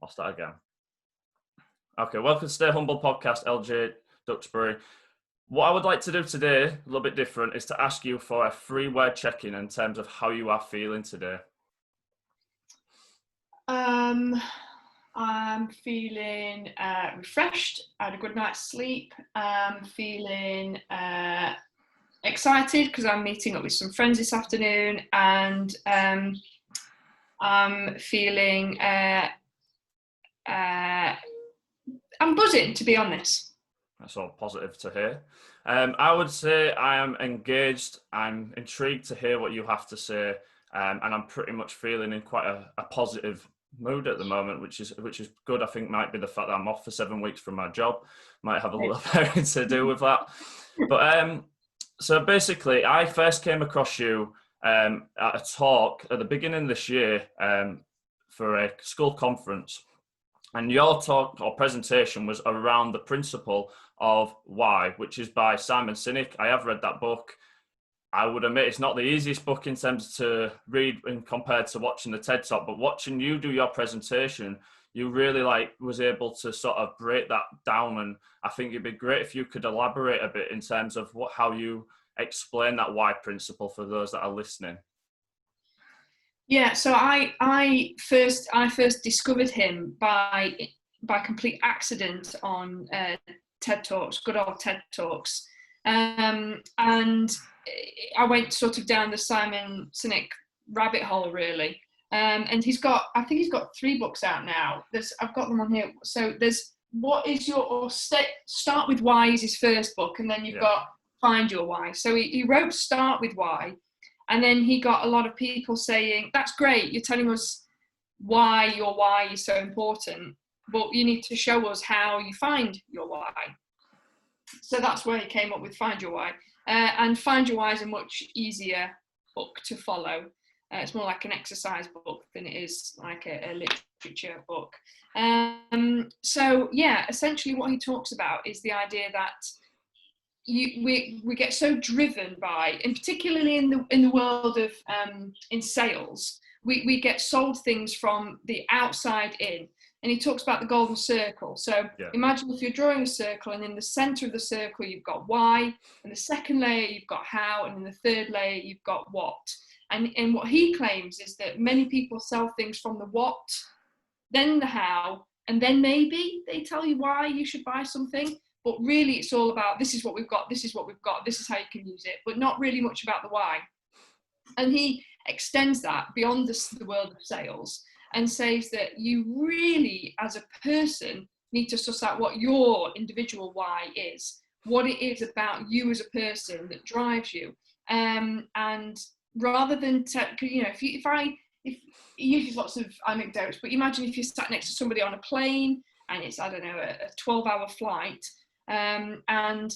I'll start again. Okay, welcome to Stay Humble podcast, LJ Ducksbury. What I would like to do today, a little bit different, is to ask you for a 3-word check-in in terms of how you are feeling today. I'm feeling refreshed. I had a good night's sleep. I'm feeling excited because I'm meeting up with some friends this afternoon, and I'm feeling I'm buzzing, to be honest. That's all positive to hear. I would say I am engaged. I'm intrigued to hear what you have to say, and I'm pretty much feeling in quite a positive mood at the moment, which is good. I think might be the fact that I'm off for 7 weeks from my job. Might have a little bit to do with that. But so basically, I first came across you at a talk at the beginning of this year for a school conference. And your talk or presentation was around the principle of why, which is by Simon Sinek. I have read that book. I would admit it's not the easiest book in terms to read and compared to watching the TED Talk, but watching you do your presentation, you really was able to sort of break that down. And I think it'd be great if you could elaborate a bit in terms of how you explain that why principle for those that are listening. Yeah, so I first discovered him by complete accident on TED Talks, good old TED Talks, and I went sort of down the Simon Sinek rabbit hole really, and I think he's got 3 books out now. I've got them on here. So there's Start with Why is his first book, and then you've got Find Your Why. So he wrote Start with Why. And then he got a lot of people saying, that's great, you're telling us why your why is so important, but you need to show us how you find your why. So that's where he came up with Find Your Why. And Find Your Why is a much easier book to follow. It's more like an exercise book than it is like a literature book. So yeah, essentially what he talks about is the idea that we get so driven by, and particularly in the world of in sales, we get sold things from the outside in. And he talks about the golden circle. So imagine if you're drawing a circle, and in the center of the circle you've got why, and the second layer you've got how, and in the third layer you've got what. And what he claims is that many people sell things from the what, then the how, and then maybe they tell you why you should buy something. But really, it's all about, this is what we've got, this is what we've got, this is how you can use it, but not really much about the why. And he extends that beyond the world of sales and says that you really, as a person, need to suss out what your individual why is, what it is about you as a person that drives you. And rather than, if he uses lots of anecdotes, but imagine if you sat next to somebody on a plane and it's, I don't know, a 12-hour flight, and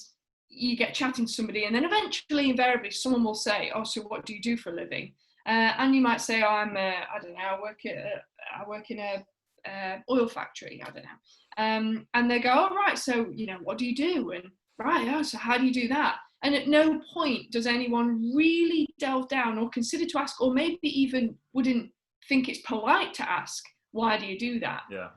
you get chatting to somebody, and then eventually, invariably, someone will say, "Oh, so what do you do for a living?" And you might say, "Oh, I work in a oil factory. I don't know." And they go, "Oh, right. So what do you do?" And right, oh, so how do you do that? And at no point does anyone really delve down or consider to ask, or maybe even wouldn't think it's polite to ask, "Why do you do that?" Yeah.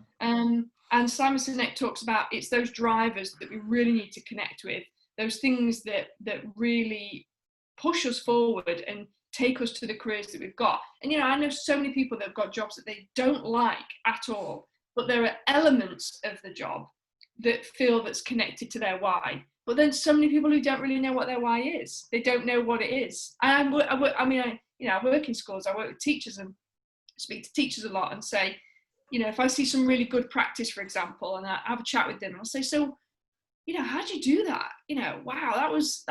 And Simon Sinek talks about it's those drivers that we really need to connect with, those things that really push us forward and take us to the careers that we've got. And I know so many people that have got jobs that they don't like at all, but there are elements of the job that feel that's connected to their why. But then so many people who don't really know what their why is. They don't know what it is. And I work in schools. I work with teachers and speak to teachers a lot and say, if I see some really good practice, for example, and I have a chat with them, and I'll say, so, how'd you do that? Wow, that was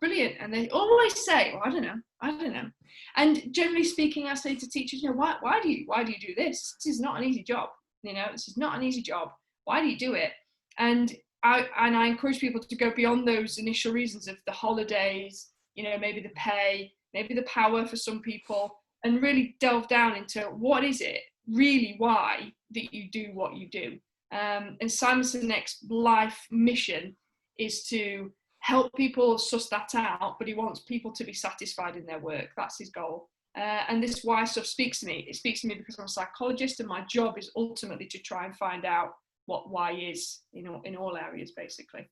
brilliant. And they always say, well, I don't know. And generally speaking, I say to teachers, why do you do this? This is not an easy job. This is not an easy job. Why do you do it? And I encourage people to go beyond those initial reasons of the holidays, maybe the pay, maybe the power for some people, and really delve down into what is it really why that you do what you do. And Simon Sinek's life mission is to help people suss that out, but he wants people to be satisfied in their work. That's his goal. And this why stuff speaks to me. It speaks to me because I'm a psychologist, and my job is ultimately to try and find out what why is in all areas, basically.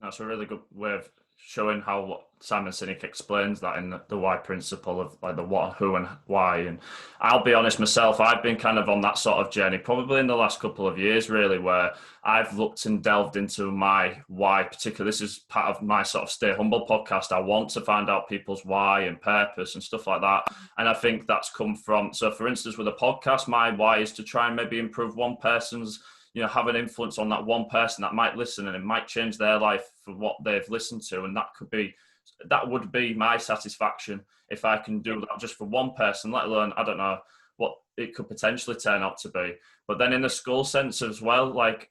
That's a really good way of showing how Simon Sinek explains that in the why principle of like the what, who, and why. And I'll be honest myself, I've been kind of on that sort of journey probably in the last couple of years, really, where I've looked and delved into my why. Particularly, this is part of my sort of Stay Humble podcast. I want to find out people's why and purpose and stuff like that. And I think that's come from, so for instance, with a podcast, my why is to try and maybe improve one person's, have an influence on that one person that might listen, and it might change their life for what they've listened to. And that would be my satisfaction if I can do that just for one person, let alone, I don't know what it could potentially turn out to be. But then in the school sense as well, like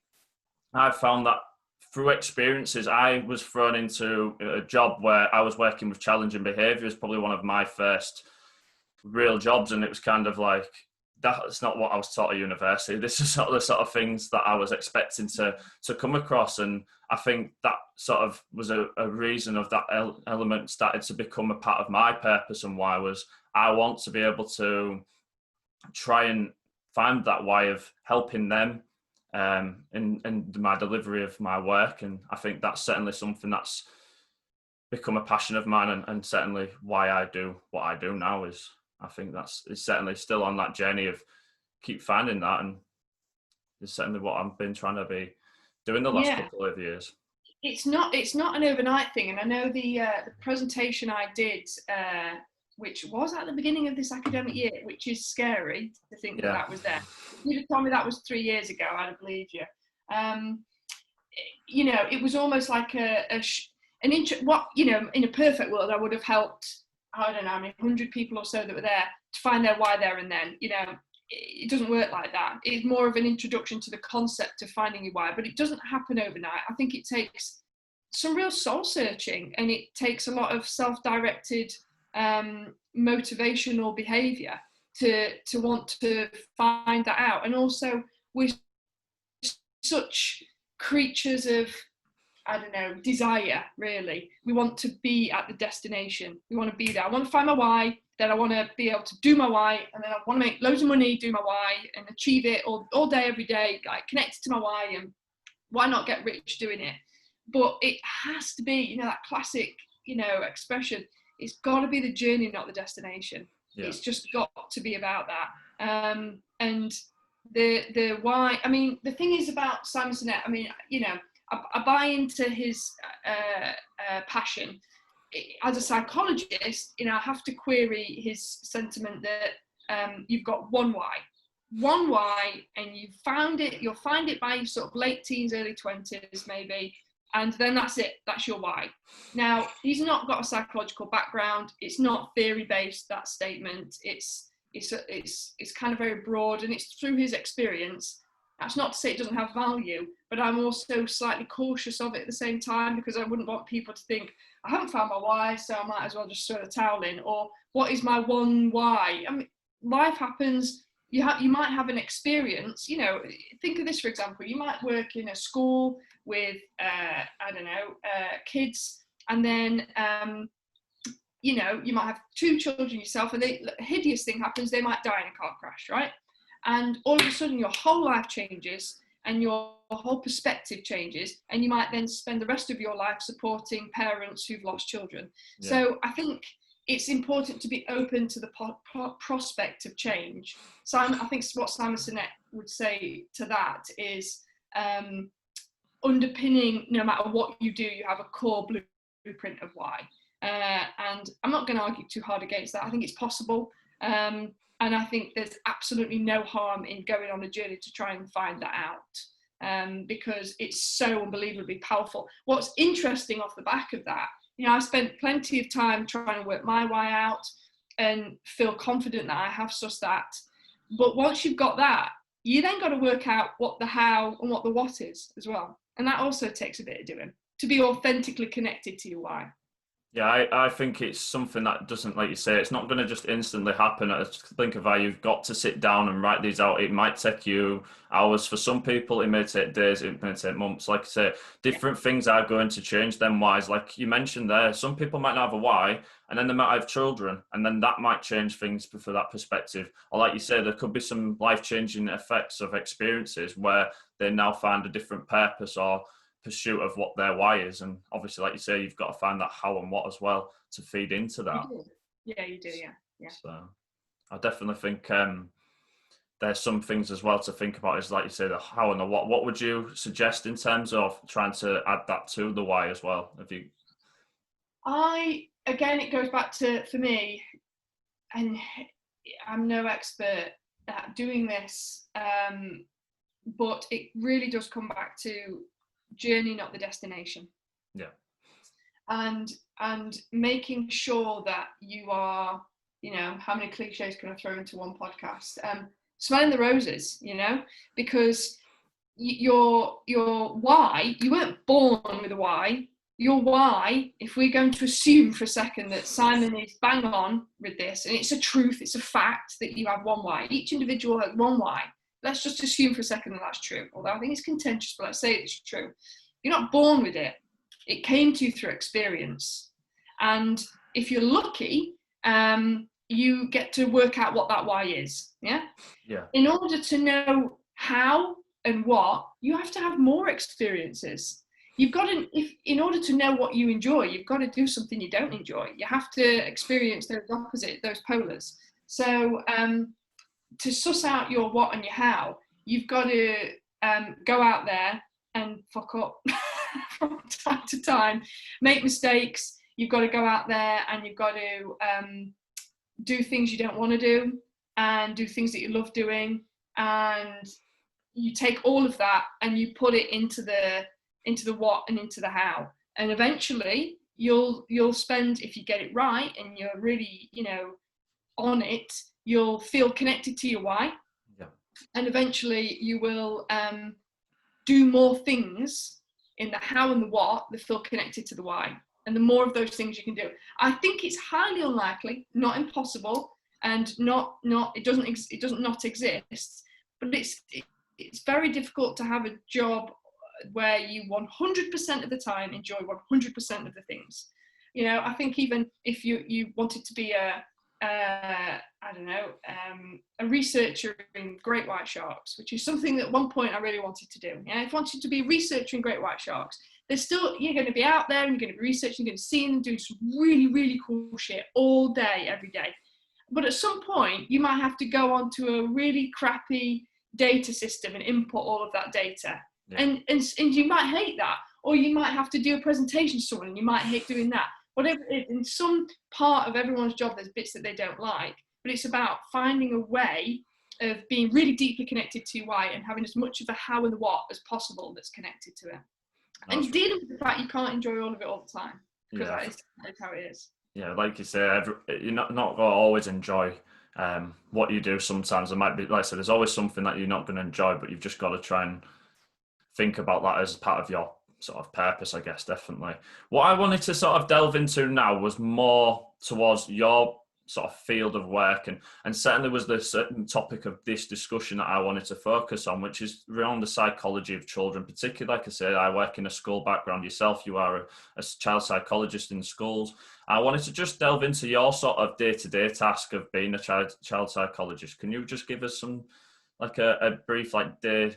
I've found that through experiences, I was thrown into a job where I was working with challenging behaviours, probably one of my first real jobs. And it was kind of like, that's not what I was taught at university. This is not the sort of things that I was expecting to come across. And I think that sort of was a reason of that element started to become a part of my purpose and why was I want to be able to try and find that why of helping them in my delivery of my work. And I think that's certainly something that's become a passion of mine, and certainly why I do what I do now is, I think it's certainly still on that journey of keep finding that, and it's certainly what I've been trying to be doing the last couple of years. It's not an overnight thing, and I know the presentation I did, which was at the beginning of this academic year, which is scary to think that was there. If you'd have told me that was 3 years ago, I'd have believed you. It was almost like in a perfect world, I would have helped, I don't know, 100 people or so that were there to find their why there and then. It doesn't work like that. It's more of an introduction to the concept of finding your why, but it doesn't happen overnight. I think it takes some real soul searching, and it takes a lot of self-directed motivational behavior to want to find that out. And also, we're such creatures of, I don't know, desire, really. We want to be at the destination. We want to be there. I want to find my why, then I want to be able to do my why, and then I want to make loads of money, do my why, and achieve it all day, every day, like connected to my why, and why not get rich doing it? But it has to be, that classic, expression. It's got to be the journey, not the destination. Yeah. It's just got to be about that. And the why, the thing is about Simon Sinek, I buy into his passion. As a psychologist, I have to query his sentiment that you've got one why, and you'll find it by sort of late teens, early 20s maybe, and then that's it. That's your why. Now, he's not got a psychological background. It's not theory-based, that statement. It's kind of very broad, and it's through his experience. That's not to say it doesn't have value, but I'm also slightly cautious of it at the same time, because I wouldn't want people to think, I haven't found my why, so I might as well just throw the towel in, or what is my one why? Life happens. You might have an experience, think of this, for example, you might work in a school with, kids, and then, you might have 2 children yourself, and a hideous thing happens, they might die in a car crash, right? And all of a sudden your whole life changes, and your whole perspective changes, and you might then spend the rest of your life supporting parents who've lost children. Yeah. So I think it's important to be open to the prospect of change. So I think what Simon Sinek would say to that is underpinning, no matter what you do, you have a core blueprint of why. And I'm not going to argue too hard against that. I think it's possible. And I think there's absolutely no harm in going on a journey to try and find that out, because it's so unbelievably powerful. What's interesting off the back of that, I spent plenty of time trying to work my why out and feel confident that I have sussed that. But once you've got that, you then got to work out what the how and what the what is as well. And that also takes a bit of doing to be authentically connected to your why. Yeah, I think it's something that doesn't, like you say, it's not going to just instantly happen. I just think of how you've got to sit down and write these out. It might take you hours. For some people, it may take days, it may take months. Like I say, different things are going to change them whys. Like you mentioned there, some people might not have a why, and then they might have children, and then that might change things for that perspective. Or like you say, there could be some life-changing effects of experiences where they now find a different purpose or pursuit of what their why is. And obviously, like you say, you've got to find that how and what as well to feed into You that. do. Yeah, you do. Yeah, yeah. So I definitely think there's some things as well to think about, is like you say, the how and the what. What would you suggest in terms of trying to add that to the why as well? Have you? Again, it goes back to, for me, and I'm no expert at doing this, but it really does come back to journey, not the destination. Yeah. And making sure that you are, how many cliches can I throw into one podcast? Smelling the roses, because your why, you weren't born with a why. Your why, if we're going to assume for a second that Simon is bang on with this, and it's a truth, it's a fact that you have one why. Each individual has one why. Let's just assume for a second that that's true. Although I think it's contentious, but let's say it's true. You're not born with it. It came to you through experience. And if you're lucky, you get to work out what that why is. Yeah. Yeah. In order to know how and what, you have to have more experiences. You've got to, in order to know what you enjoy, you've got to do something you don't enjoy. You have to experience those opposite, those polars. So to suss out your what and your how, you've got to go out there and fuck up from time to time, make mistakes. You've got to go out there and you've got to do things you don't want to do and do things that you love doing. And you take all of that and you put it into the what and into the how. And eventually you'll spend, if you get it right and you're really, on it, you'll feel connected to your why. Yeah. And eventually you will do more things in the how and the what that feel connected to the why. And the more of those things you can do, I think it's highly unlikely, not impossible, and it doesn't not exist, but it's very difficult to have a job where you 100% of the time enjoy 100% of the things. I think even if you wanted to be a researcher in great white sharks, which is something that at one point I really wanted to do. If I wanted to be a researcher in great white sharks, there's still, you're going to be out there and you're going to be researching, you're going to see them doing some really, really cool shit all day, every day. But at some point, you might have to go onto a really crappy data system and input all of that data. Yeah. And you might hate that, or you might have to do a presentation to someone and you might hate doing that. Whatever, in some part of everyone's job, there's bits that they don't like, but it's about finding a way of being really deeply connected to why and having as much of the how and the what as possible that's connected to it. And dealing with the fact you can't enjoy all of it all the time, because that is how it is. Yeah, like you say, you're not going to always enjoy what you do. Sometimes there might be, like I said, there's always something that you're not going to enjoy, but you've just got to try and think about that as part of your sort of purpose, I guess, definitely. What I wanted to sort of delve into now was more towards your sort of field of work, and certainly was the certain topic of this discussion that I wanted to focus on, which is around the psychology of children, particularly, like I said, I work in a school background. Yourself, you are a child psychologist in schools. I wanted to just delve into your sort of day-to-day task of being a child psychologist. Can you just give us some, like a brief day,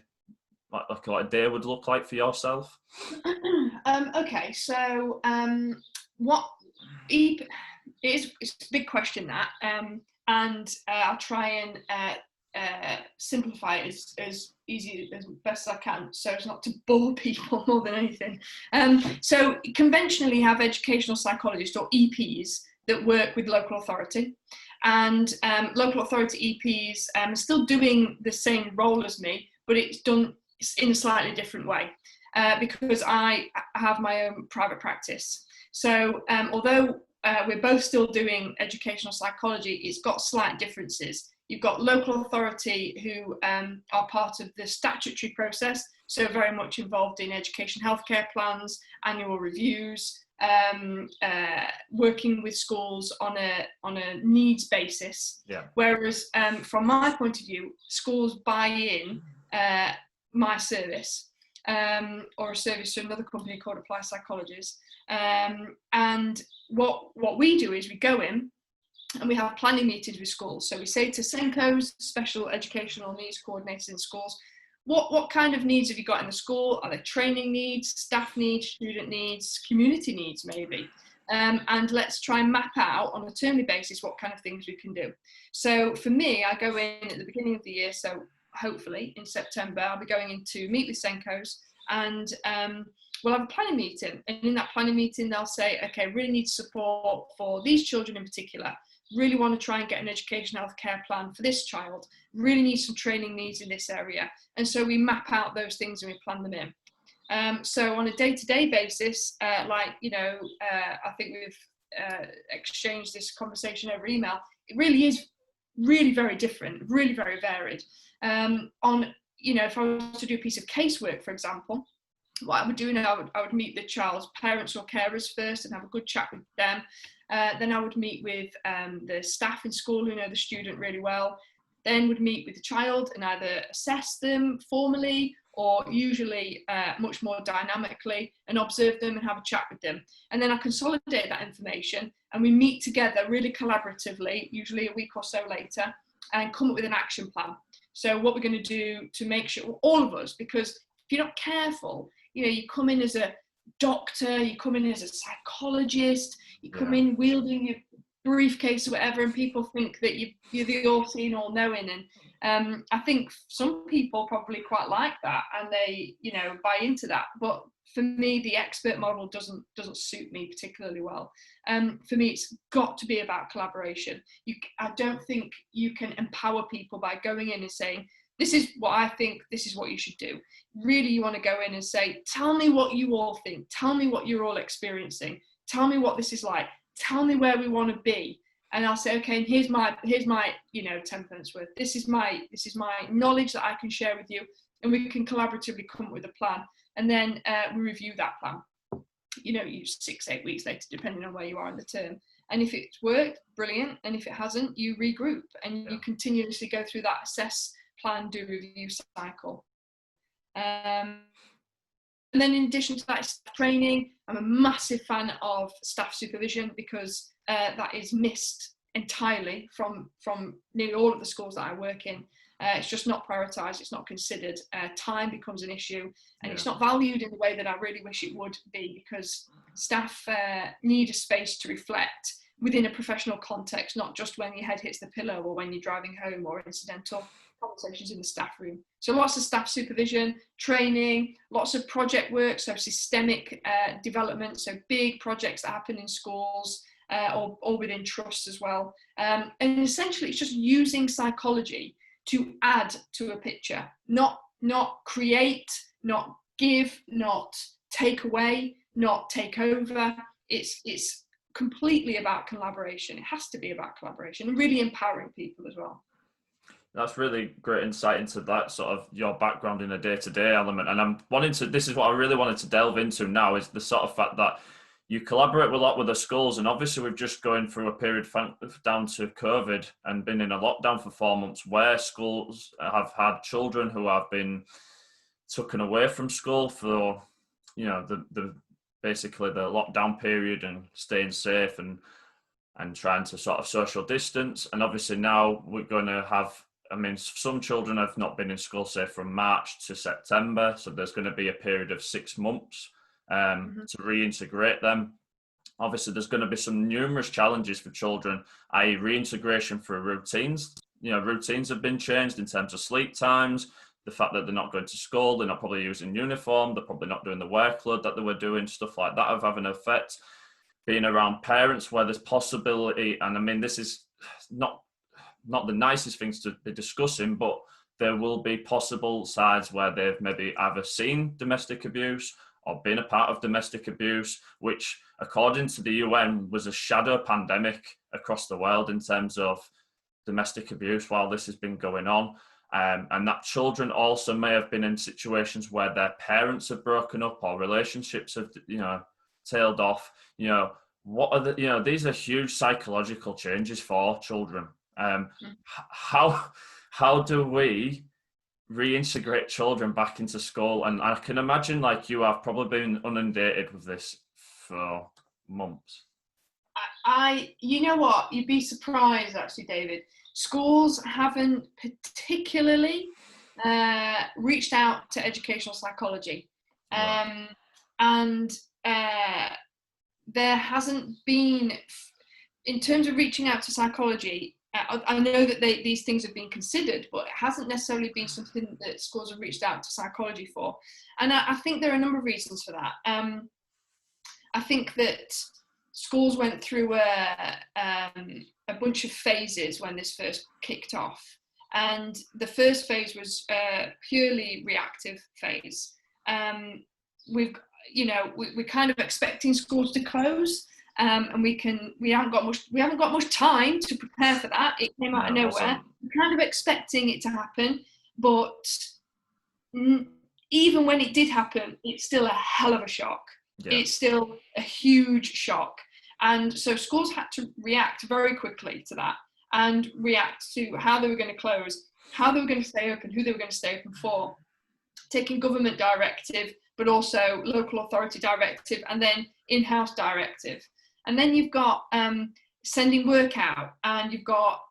like what a day would look like for yourself? Okay, so what it's a big question, that, and I'll try and simplify it as easy as best as I can, so as not to bore people more than anything. So conventionally, have educational psychologists, or EPs, that work with local authority, and local authority EPs are still doing the same role as me, but it's done in a slightly different way, because I have my own private practice. So although we're both still doing educational psychology, it's got slight differences. You've got local authority who are part of the statutory process, so very much involved in education healthcare plans, annual reviews, working with schools on a needs basis. Yeah. Whereas from my point of view, schools buy in my service or a service to another company called Apply Psychologists. And what we do is we go in and we have planning meetings with schools. So we say to SENCOs, special educational needs coordinators in schools, what kind of needs have you got in the school? Are there training needs, staff needs, student needs, community needs maybe? And let's try and map out on a termly basis what kind of things we can do. So for me, I go in at the beginning of the year, so hopefully in September, I'll be going in to meet with SENCOs, and we'll have a planning meeting. And in that planning meeting, they'll say, okay, really need support for these children in particular. Really want to try and get an education healthcare plan for this child, really need some training needs in this area. And so we map out those things and we plan them in. So on a day-to-day basis, I think we've exchanged this conversation over email, it really is really very different, really very varied. If I was to do a piece of casework, for example, what I would do now, I would meet the child's parents or carers first and have a good chat with them. Then I would meet with the staff in school who know the student really well. Then would meet with the child and either assess them formally or usually much more dynamically, and observe them and have a chat with them. And then I consolidate that information and we meet together really collaboratively, usually a week or so later, and come up with an action plan. So what we're going to do to make sure, all of us, because if you're not careful, you come in as a doctor, you come in as a psychologist, you come in wielding your briefcase or whatever, and people think that you're the all-seeing, all-knowing. And I think some people probably quite like that, and they, buy into that. But for me, the expert model doesn't suit me particularly well. For me, it's got to be about collaboration. I don't think you can empower people by going in and saying, this is what I think, this is what you should do. Really, you want to go in and say, tell me what you all think. Tell me what you're all experiencing. Tell me what this is like. Tell me where we want to be. And I'll say, okay, and here's my 10 pence worth. This is my knowledge that I can share with you, and we can collaboratively come up with a plan. And then we review that plan. 6-8 weeks later, depending on where you are in the term. And if it's worked, brilliant. And if it hasn't, you regroup and you continuously go through that assess, plan, do, review cycle. And then in addition to that, training. I'm a massive fan of staff supervision, because that is missed entirely from nearly all of the schools that I work in. It's just not prioritised, it's not considered. Time becomes an issue, and it's not valued in the way that I really wish it would be, because staff need a space to reflect within a professional context, not just when your head hits the pillow or when you're driving home, or incidental conversations in the staff room. So lots of staff supervision, training, lots of project work, so systemic development, so big projects that happen in schools or within trusts as well. And essentially it's just using psychology to add to a picture, not create, not give, not take away, not take over. It's completely about collaboration. It has to be about collaboration, and really empowering people as well. That's really great insight into that sort of your background in a day-to-day element. And this is what I really wanted to delve into now, is the sort of fact that you collaborate a lot with the schools. And obviously we've just going through a period down to COVID and been in a lockdown for 4 months, where schools have had children who have been taken away from school for, the basically the lockdown period and staying safe and trying to sort of social distance. And obviously now we're going to have, some children have not been in school, say, from March to September. So there's going to be a period of 6 months to reintegrate them. Obviously, there's going to be some numerous challenges for children, i.e. reintegration through routines. Routines have been changed in terms of sleep times, the fact that they're not going to school, they're not probably using uniform, they're probably not doing the workload that they were doing, stuff like that have an effect. Being around parents where there's possibility, and this is not the nicest things to be discussing, but there will be possible sides where they've maybe either seen domestic abuse or been a part of domestic abuse, which according to the UN was a shadow pandemic across the world in terms of domestic abuse while this has been going on. And that children also may have been in situations where their parents have broken up or relationships have, tailed off. What are the, these are huge psychological changes for children. How do we reintegrate children back into school? And I can imagine, like you have probably been inundated with this for months. You know what? You'd be surprised, actually, David. Schools haven't particularly reached out to educational psychology. And there hasn't been, in terms of reaching out to psychology, I know that these things have been considered, but it hasn't necessarily been something that schools have reached out to psychology for. And I think there are a number of reasons for that. I think that schools went through a bunch of phases when this first kicked off. And the first phase was a purely reactive phase. We're kind of expecting schools to close. And we haven't got much time to prepare for that. It came out of nowhere. We're kind of expecting it to happen, but even when it did happen, it's still a hell of a shock. Yeah. It's still a huge shock, and so schools had to react very quickly to that and react to how they were going to close, how they were going to stay open, who they were going to stay open for, taking government directive, but also local authority directive, and then in-house directive. And then you've got sending work out, and you've got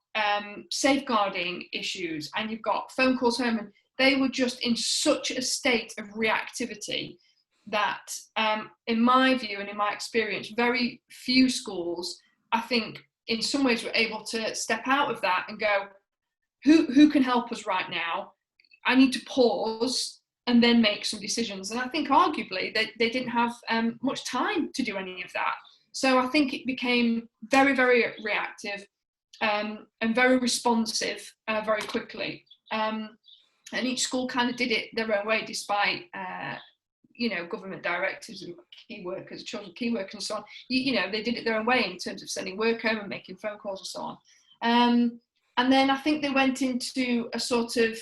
safeguarding issues, and you've got phone calls home. And they were just in such a state of reactivity that, in my view and in my experience, very few schools, I think, in some ways were able to step out of that and go, who can help us right now? I need to pause and then make some decisions. And I think arguably they didn't have much time to do any of that. So I think it became very, very reactive and very responsive very quickly. And each school kind of did it their own way, despite, government directives and key workers, children key workers and so on. They did it their own way in terms of sending work home and making phone calls and so on. And then I think they went into a sort of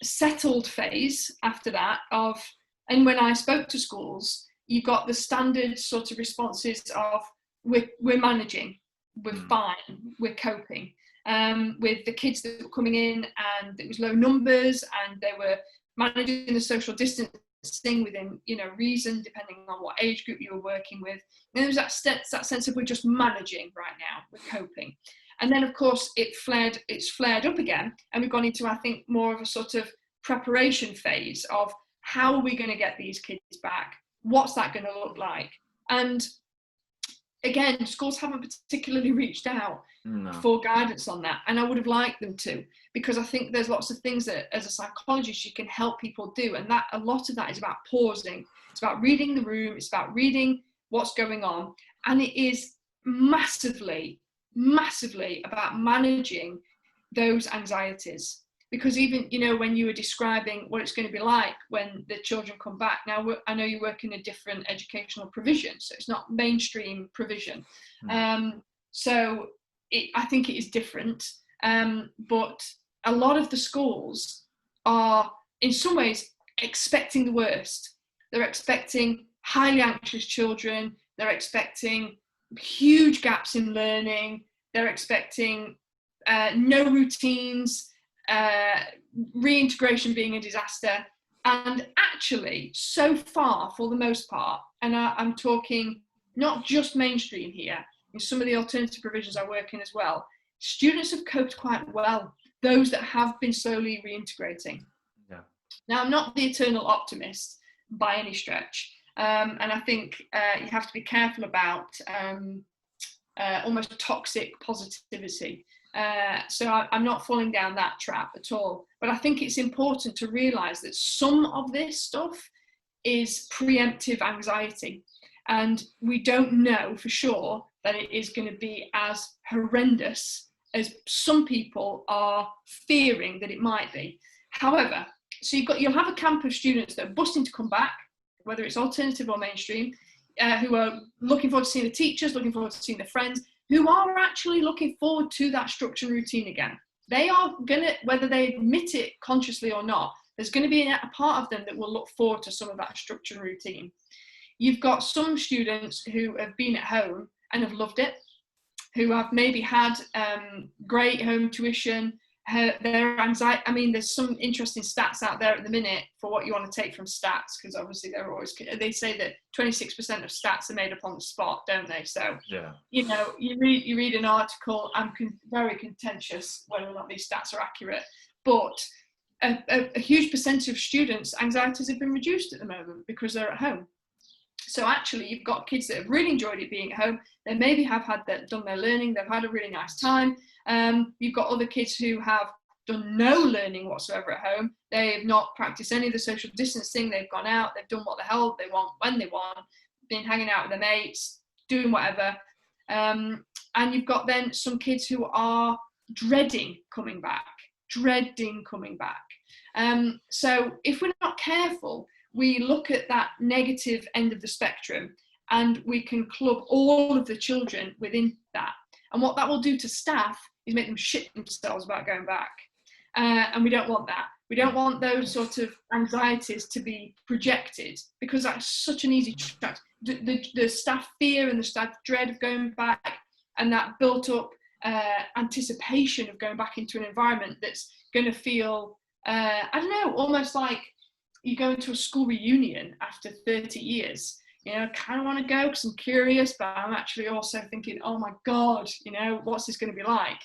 settled phase after that and when I spoke to schools, you got the standard sort of responses of we're managing, we're fine, we're coping. With the kids that were coming in, and it was low numbers, and they were managing the social distancing within reason, depending on what age group you were working with. And there was that sense of we're just managing right now, we're coping. And then of course it's flared up again, and we've gone into, I think, more of a sort of preparation phase of how are we going to get these kids back? What's that going to look like? And again, schools haven't particularly reached out for guidance on that, and I would have liked them to, because I think there's lots of things that as a psychologist you can help people do, and that a lot of that is about pausing. It's about reading the room, it's about reading what's going on, and it is massively about managing those anxieties. Because even, when you were describing what it's going to be like when the children come back, now I know you work in a different educational provision, so it's not mainstream provision. So I think it is different. But a lot of the schools are, in some ways, expecting the worst. They're expecting highly anxious children. They're expecting huge gaps in learning. They're expecting no routines. Reintegration being a disaster. And actually, so far, for the most part, and I'm talking not just mainstream here, in some of the alternative provisions I work in as well, students have coped quite well, those that have been slowly reintegrating. Yeah. Now, I'm not the eternal optimist by any stretch, and I think you have to be careful about almost toxic positivity. So I'm not falling down that trap at all. But I think it's important to realise that some of this stuff is preemptive anxiety. And we don't know for sure that it is going to be as horrendous as some people are fearing that it might be. However, so you'll have a camp of students that are busting to come back, whether it's alternative or mainstream, who are looking forward to seeing the teachers, looking forward to seeing their friends, who are actually looking forward to that structure and routine again. They are going to, whether they admit it consciously or not, there's going to be a part of them that will look forward to some of that structure and routine. you've got some students who have been at home and have loved it, who have maybe had great home tuition, their anxiety. I mean, there's some interesting stats out there at the minute for what you want to take from stats, because obviously they say that 26% of stats are made up on the spot, don't they? So yeah, you know, you read an article. I'm very contentious whether or not these stats are accurate, but a huge percentage of students' anxieties have been reduced at the moment because they're at home. So actually, you've got kids that have really enjoyed it being at home. They maybe have done their learning. They've had a really nice time. You've got other kids who have done no learning whatsoever at home. They've not practiced any of the social distancing. They've gone out. They've done what the hell they want when they want. Been hanging out with their mates, doing whatever. And you've got then some kids who are dreading coming back. So if we're not careful, we look at that negative end of the spectrum and we can club all of the children within that. And what that will do to staff is make them shit themselves about going back. And we don't want that. We don't want those sort of anxieties to be projected, because that's such an easy trap. The staff fear and the staff dread of going back, and that built up anticipation of going back into an environment that's going to feel, I don't know, almost like you go into a school reunion after 30 years. You know, I kind of want to go because I'm curious, but I'm actually also thinking, oh my God, you know, what's this going to be like?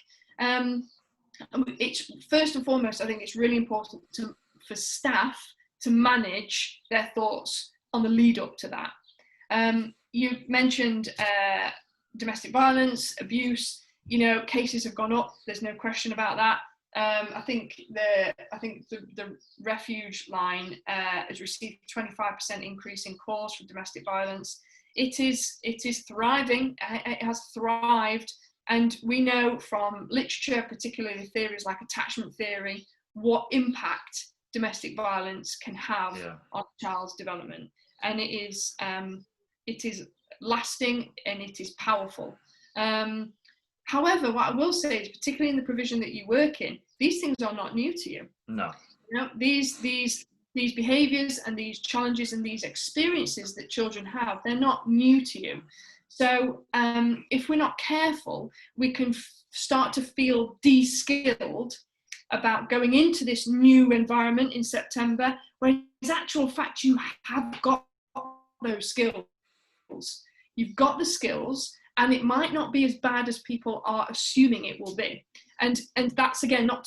It's first and foremost, I think it's really important for staff to manage their thoughts on the lead up to that. You mentioned domestic violence, abuse. You know, cases have gone up. There's no question about that. I think the refuge line has received a 25% increase in calls for domestic violence. It is thriving. It has thrived, and we know from literature, particularly theories like attachment theory, what impact domestic violence can have on a child's development, and it is lasting and it is powerful. However, what I will say is, particularly in the provision that you work in, these things are not new to you. No. You know, these behaviours and these challenges and these experiences that children have, they're not new to you. So if we're not careful, we can start to feel de-skilled about going into this new environment in September, whereas in actual fact you have got those skills. You've got the skills, and it might not be as bad as people are assuming it will be. And that's, again, not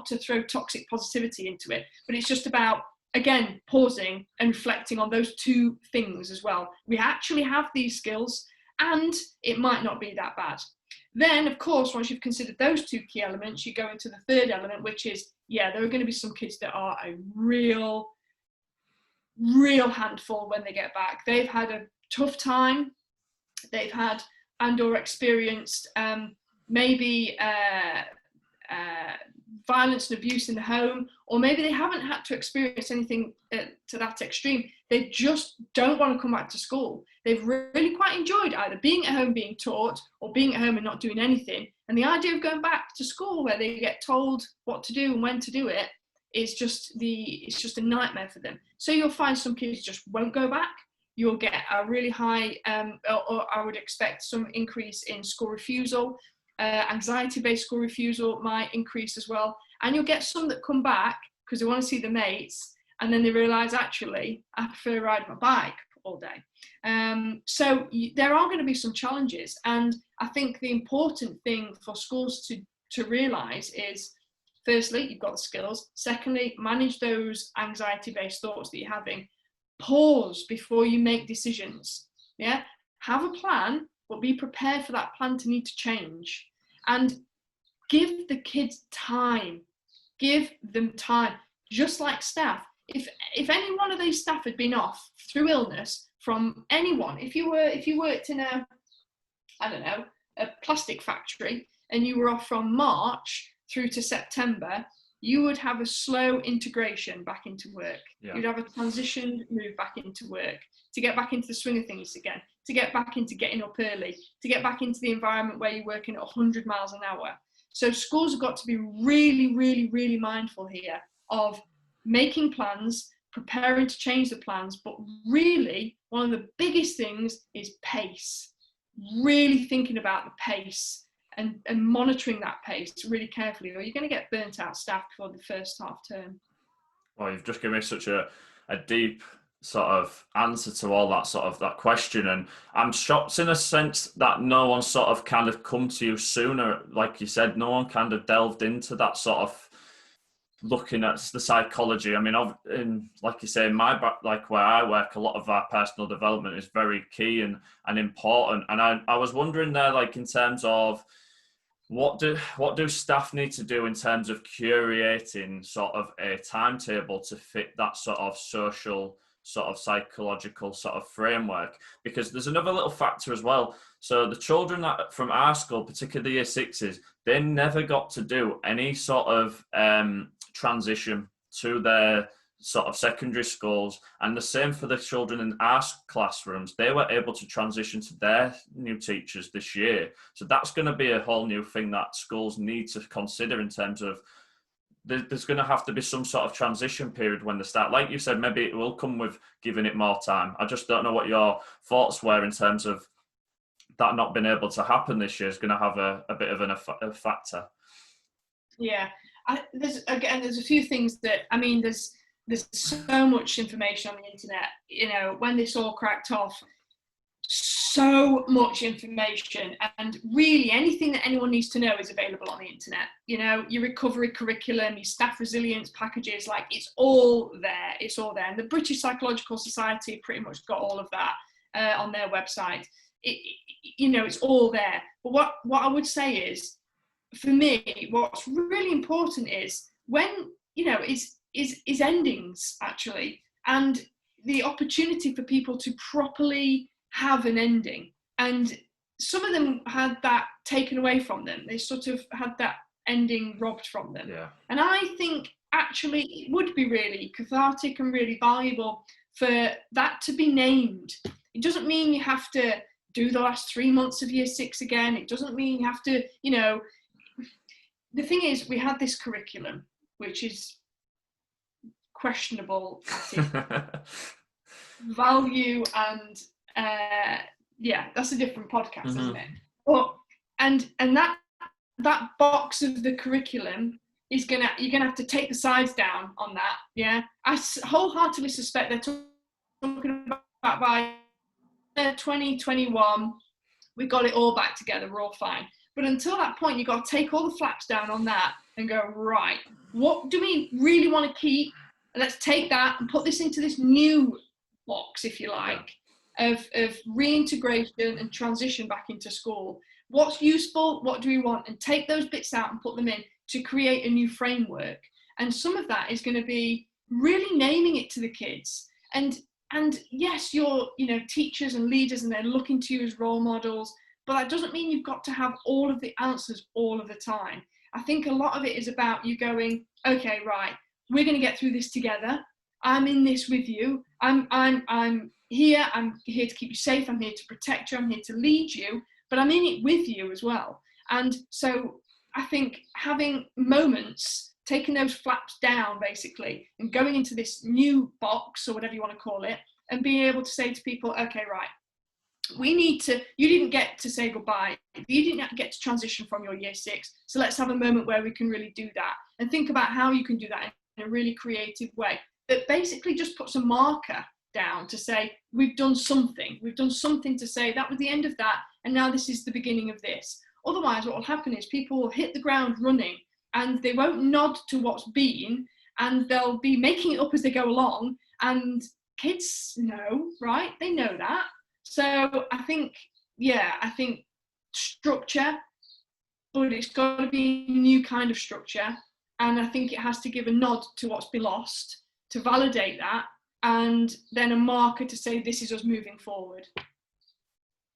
to throw toxic positivity into it, but it's just about, again, pausing and reflecting on those two things as well. We actually have these skills, and it might not be that bad. Then, of course, once you've considered those two key elements, you go into the third element, which is, there are going to be some kids that are a real handful when they get back. They've had a tough time. They've had and/or experienced maybe violence and abuse in the home, or maybe they haven't had to experience anything to that extreme. They just don't want to come back to school. They've really quite enjoyed either being at home being taught, or being at home and not doing anything. And the idea of going back to school where they get told what to do and when to do it is just a nightmare for them. So you'll find some kids just won't go back. You'll get a really high, or I would expect some increase in school refusal. Anxiety-based school refusal might increase as well. And you'll get some that come back because they want to see the mates, and then they realise, actually, I prefer riding my bike all day. So there are going to be some challenges. And I think the important thing for schools to realise is, firstly, you've got the skills. Secondly, manage those anxiety-based thoughts that you're having. Pause before you make decisions. Have a plan, but be prepared for that plan to need to change. And give the kids time. Give them time. Just like staff. If any one of these staff had been off through illness from anyone, if you worked in a plastic factory and you were off from March through to September, you would have a slow integration back into work. You'd have a transition move back into work, to get back into the swing of things again, to get back into getting up early, to get back into the environment where you're working at 100 miles an hour. So schools have got to be really, really, really mindful here of making plans, preparing to change the plans, but really one of the biggest things is pace. Really thinking about the pace and monitoring that pace really carefully, or you're going to get burnt out staff before the first half term. Well, you've just given me such a deep sort of answer to all that sort of that question, and I'm shocked in a sense that no one sort of kind of come to you sooner. Like you said, no one kind of delved into that sort of looking at the psychology. I mean, like you say, like where I work, a lot of our personal development is very key and important. And I was wondering there, like in terms of what do staff need to do in terms of curating sort of a timetable to fit that sort of social, sort of psychological sort of framework? Because there's another little factor as well. So the children that from our school, particularly the year sixes, they never got to do any sort of transition to their sort of secondary schools, and the same for the children in our classrooms. They were able to transition to their new teachers this year. So that's going to be a whole new thing that schools need to consider in terms of there's going to have to be some sort of transition period when they start. Like you said, maybe it will come with giving it more time. I just don't know what your thoughts were in terms of that not being able to happen this year is going to have a bit of a factor. Yeah. There's a few things that, I mean, there's so much information on the internet. You know, when this all cracked off, so much information, and really anything that anyone needs to know is available on the internet. You know, your recovery curriculum, your staff resilience packages, like it's all there. It's all there. And the British Psychological Society pretty much got all of that on their website. You know, it's all there. But what I would say is, for me, what's really important is when, you know, is endings actually, and the opportunity for people to properly have an ending. And some of them had that taken away from them. They sort of had that ending robbed from them. Yeah. And I think actually it would be really cathartic and really valuable for that to be named. It doesn't mean you have to do the last 3 months of year 6 again. It doesn't mean you have to, you know, the thing is, we had this curriculum, which is questionable value, and yeah, that's a different podcast, isn't it? But and that box of the curriculum is you're gonna have to take the sides down on that. Yeah, I wholeheartedly suspect they're talking about by 2021, we got it all back together, we're all fine. But until that point, you've got to take all the flaps down on that and go, right, what do we really want to keep? Let's take that and put this into this new box, if you like, of reintegration and transition back into school. What's useful? What do we want? And take those bits out and put them in to create a new framework. And some of that is going to be really naming it to the kids. And yes, you're, you know, teachers and leaders, and they're looking to you as role models. But that doesn't mean you've got to have all of the answers all of the time. I think a lot of it is about you going, okay, right, we're going to get through this together. I'm in this with you. I'm here. I'm here to keep you safe. I'm here to protect you. I'm here to lead you. But I'm in it with you as well. And so I think having moments, taking those flaps down basically, and going into this new box or whatever you want to call it, and being able to say to people, okay, right, you didn't get to say goodbye. You didn't get to transition from your year 6. So let's have a moment where we can really do that and think about how you can do that in a really creative way that basically just puts a marker down to say, we've done something to say that was the end of that. And now this is the beginning of this. Otherwise, what will happen is people will hit the ground running and they won't nod to what's been, and they'll be making it up as they go along. And kids know, right? They know that. So I think structure, but it's got to be a new kind of structure. And I think it has to give a nod to what's been lost, to validate that, and then a marker to say, this is us moving forward.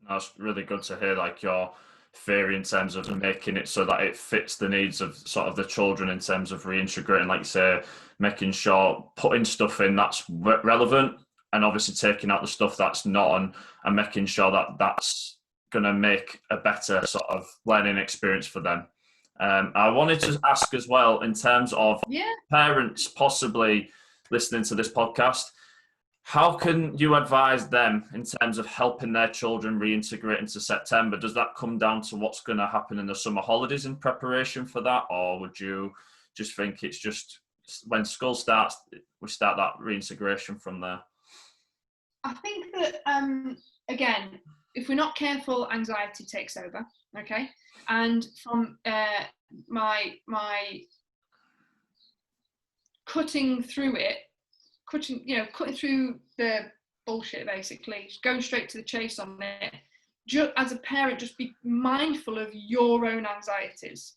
That's really good to hear, like your theory in terms of making it so that it fits the needs of sort of the children in terms of reintegrating, like you say, making sure, putting stuff in that's relevant, and obviously taking out the stuff that's not, and making sure that that's going to make a better sort of learning experience for them. I wanted to ask as well, in terms of parents possibly listening to this podcast. How can you advise them in terms of helping their children reintegrate into September? Does that come down to what's going to happen in the summer holidays in preparation for that? Or would you just think it's just when school starts, we start that reintegration from there? I think that, again, if we're not careful, anxiety takes over, okay? And from my cutting through the bullshit, basically, going straight to the chase on it, as a parent, just be mindful of your own anxieties,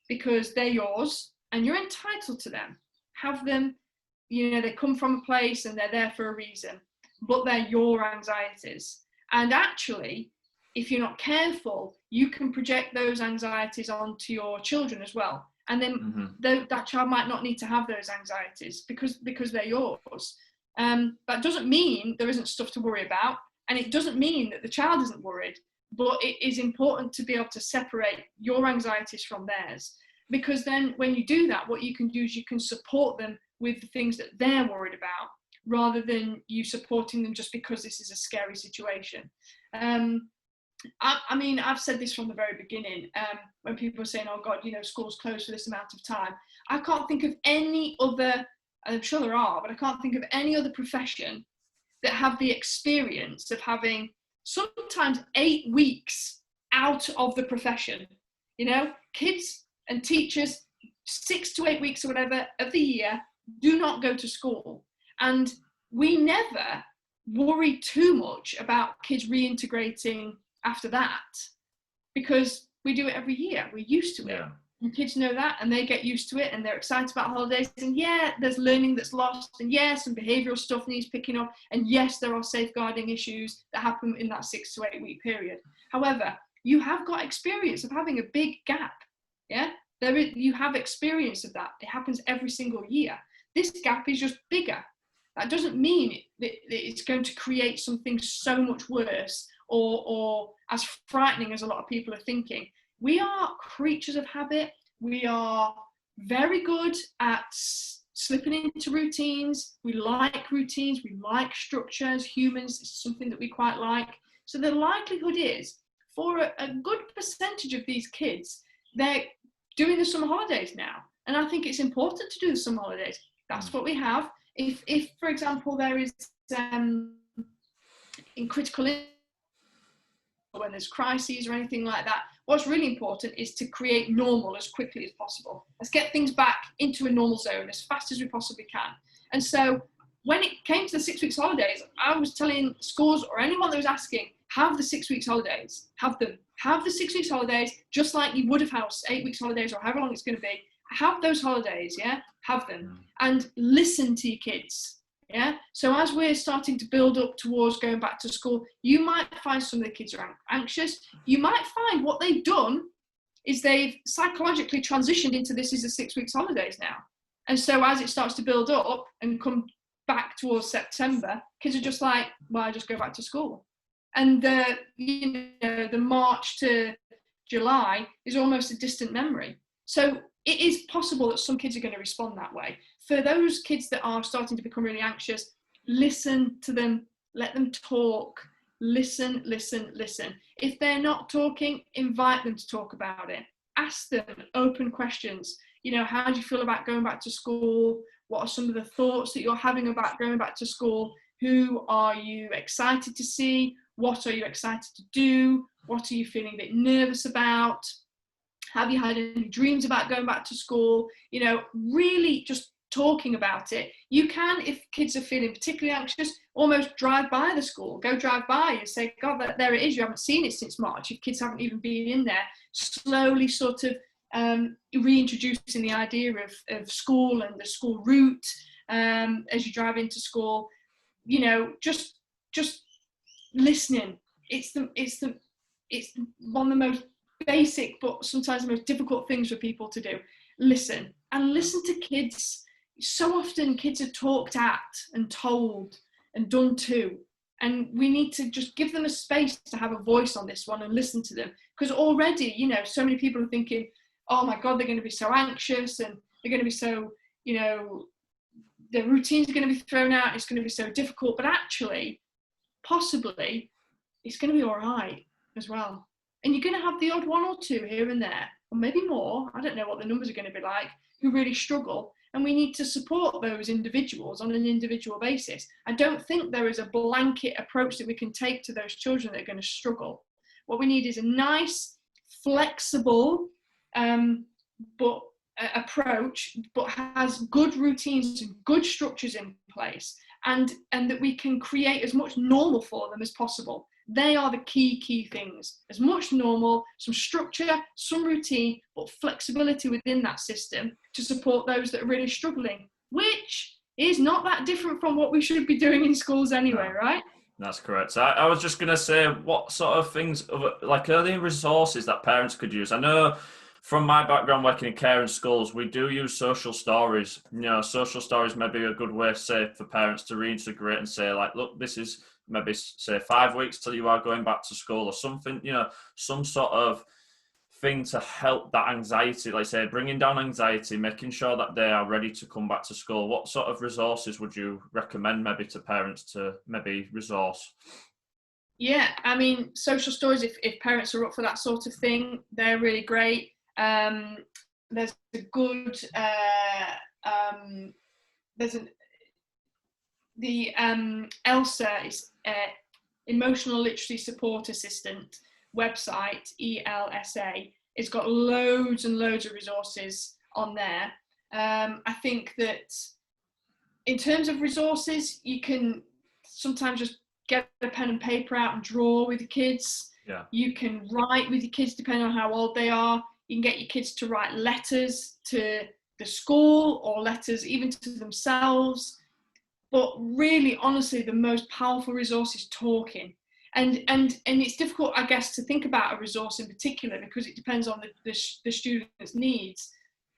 because they're yours and you're entitled to them. Have them, they come from a place and they're there for a reason, but they're your anxieties. And actually, if you're not careful, you can project those anxieties onto your children as well. And then that child might not need to have those anxieties because they're yours. That doesn't mean there isn't stuff to worry about, and it doesn't mean that the child isn't worried, but it is important to be able to separate your anxieties from theirs, because then when you do that, what you can do is you can support them with the things that they're worried about, rather than you supporting them just because this is a scary situation. I mean, I've said this from the very beginning, when people are saying, oh God, school's closed for this amount of time. I can't think of any other, I'm sure there are, but I can't think of any other profession that have the experience of having sometimes 8 weeks out of the profession. Kids and teachers, 6 to 8 weeks or whatever of the year, do not go to school. And we never worry too much about kids reintegrating after that, because we do it every year. We're used to it. And kids know that, and they get used to it, and they're excited about holidays. And yeah, there's learning that's lost, and yes, some behavioural stuff needs picking up, and yes, there are safeguarding issues that happen in that 6 to 8 week period. However, you have got experience of having a big gap. You have experience of that. It happens every single year. This gap is just bigger. That doesn't mean that it's going to create something so much worse or as frightening as a lot of people are thinking. We are creatures of habit. We are very good at slipping into routines. We like routines. We like structure as humans. It's something that we quite like. So the likelihood is, for a good percentage of these kids, they're doing the summer holidays now. And I think it's important to do the summer holidays. That's what we have. If for example, there is in critical illness, when there's crises or anything like that, what's really important is to create normal as quickly as possible. Let's get things back into a normal zone as fast as we possibly can. And so when it came to the 6 weeks holidays, I was telling schools or anyone that was asking, have the 6 weeks holidays, have them. Have the 6 weeks holidays, just like you would have had 8 weeks holidays or however long it's going to be. Have those holidays, have them, and listen to your kids. So as we're starting to build up towards going back to school, you might find some of the kids are anxious. You might find what they've done is they've psychologically transitioned into this is the 6 weeks holidays now. And so as it starts to build up and come back towards September, kids are just like, well, I just go back to school. And the March to July is almost a distant memory. So it is possible that some kids are going to respond that way. For those kids that are starting to become really anxious, listen to them, let them talk, listen. If they're not talking, invite them to talk about it. Ask them open questions. How do you feel about going back to school? What are some of the thoughts that you're having about going back to school? Who are you excited to see? What are you excited to do? What are you feeling a bit nervous about? Have you had any dreams about going back to school? Really just talking about it. You can, if kids are feeling particularly anxious, almost drive by the school, go drive by and say, God, there it is. You haven't seen it since March. If kids haven't even been in there, slowly sort of reintroducing the idea of school and the school route as you drive into school. Just listening. It's one of the most basic, but sometimes the most difficult things for people to do. Listen to kids. So often kids are talked at and told and done to, and we need to just give them a space to have a voice on this one and listen to them, because already so many people are thinking, oh my God, they're going to be so anxious and they're going to be so the routines are going to be thrown out. It's going to be so difficult, but actually, possibly, it's going to be all right as well. And you're going to have the odd one or two here and there, or maybe more. I don't know what the numbers are going to be like, who really struggle. And we need to support those individuals on an individual basis. I don't think there is a blanket approach that we can take to those children that are going to struggle. What we need is a nice, flexible, but approach, but has good routines and good structures in place, and that we can create as much normal for them as possible. They are the key things. As much normal, some structure, some routine, but flexibility within that system to support those that are really struggling, which is not that different from what we should be doing in schools anyway, right? That's correct. So I was just going to say, what sort of things, like early resources that parents could use? I know from my background working in care and schools, we do use social stories. Social stories may be a good way, say, for parents to reintegrate and say, like, look, this is maybe, say, 5 weeks till you are going back to school or something, some sort of thing to help that anxiety, like say, bringing down anxiety, making sure that they are ready to come back to school. What sort of resources would you recommend maybe to parents to maybe resource? Yeah, I mean, social stories, if parents are up for that sort of thing, they're really great. There's a good, the ELSA is Emotional Literacy Support Assistant website, ELSA. It's got loads and loads of resources on there. I think that in terms of resources, you can sometimes just get a pen and paper out and draw with your kids. Yeah. You can write with your kids depending on how old they are. You can get your kids to write letters to the school or letters even to themselves. But really, honestly, the most powerful resource is talking. And it's difficult, I guess, to think about a resource in particular because it depends on the student's needs.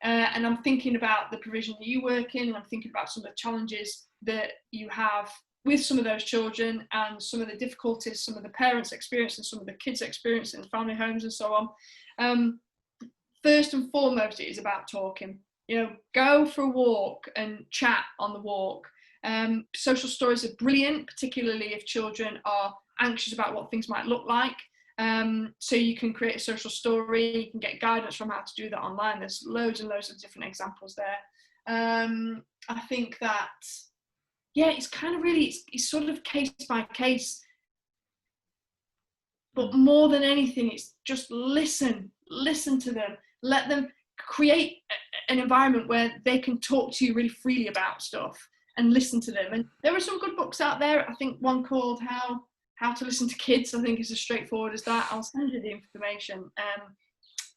And I'm thinking about the provision that you work in, and I'm thinking about some of the challenges that you have with some of those children and some of the difficulties some of the parents experience and some of the kids experience in family homes and so on. First and foremost, it is about talking. Go for a walk and chat on the walk. Social stories are brilliant, particularly if children are anxious about what things might look like. So you can create a social story, you can get guidance from how to do that online. There's loads and loads of different examples there. I think that, it's kind of really, it's sort of case by case. But more than anything, it's just listen to them, let them create an environment where they can talk to you really freely about stuff and listen to them. And there are some good books out there. I think one called How to Listen to Kids, I think is as straightforward as that. I'll send you the information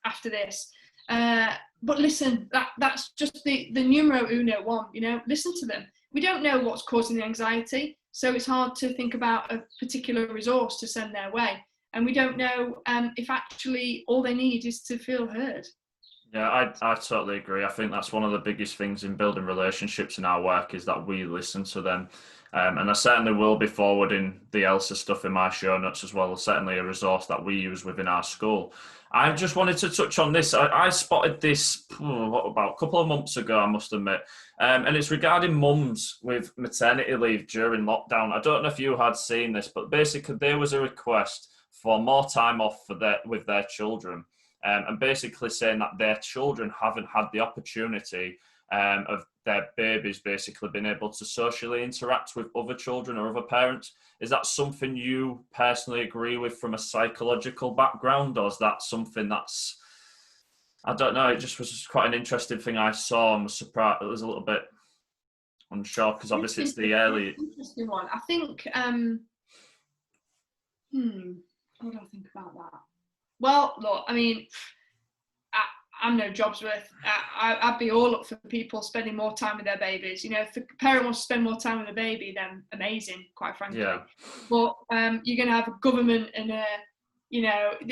after this. But listen, that's just the numero uno one, listen to them. We don't know what's causing the anxiety, so it's hard to think about a particular resource to send their way. And we don't know if actually all they need is to feel heard. Yeah, I totally agree. I think that's one of the biggest things in building relationships in our work is that we listen to them. And I certainly will be forwarding the ELSA stuff in my show notes as well. Certainly a resource that we use within our school. I just wanted to touch on this. I spotted this about a couple of months ago, I must admit. And it's regarding mums with maternity leave during lockdown. I don't know if you had seen this, but basically there was a request for more time off with their children. And basically saying that their children haven't had the opportunity of their babies basically being able to socially interact with other children or other parents. Is that something you personally agree with from a psychological background, or is that something that's, I don't know, it just was quite an interesting thing I saw and was surprised. It was a little bit unsure because obviously it's the early... Interesting one. I think, what do I think about that? Well, look, I mean, I'm no jobs worth. I'd be all up for people spending more time with their babies. If a parent wants to spend more time with a baby, then amazing, quite frankly. Yeah. But you're going to have a government and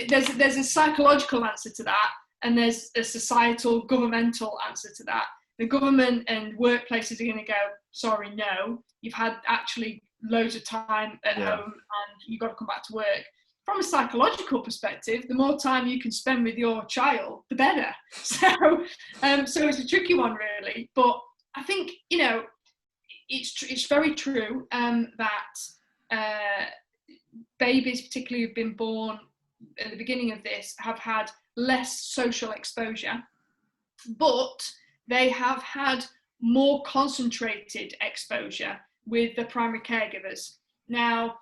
there's a psychological answer to that, and there's a societal, governmental answer to that. The government and workplaces are going to go, sorry, no, you've had actually loads of time at home and you've got to come back to work. From a psychological perspective, the more time you can spend with your child, the better. So it's a tricky one, really. But I think, it's very true that babies, particularly who've been born at the beginning of this, have had less social exposure, but they have had more concentrated exposure with the primary caregivers. Now,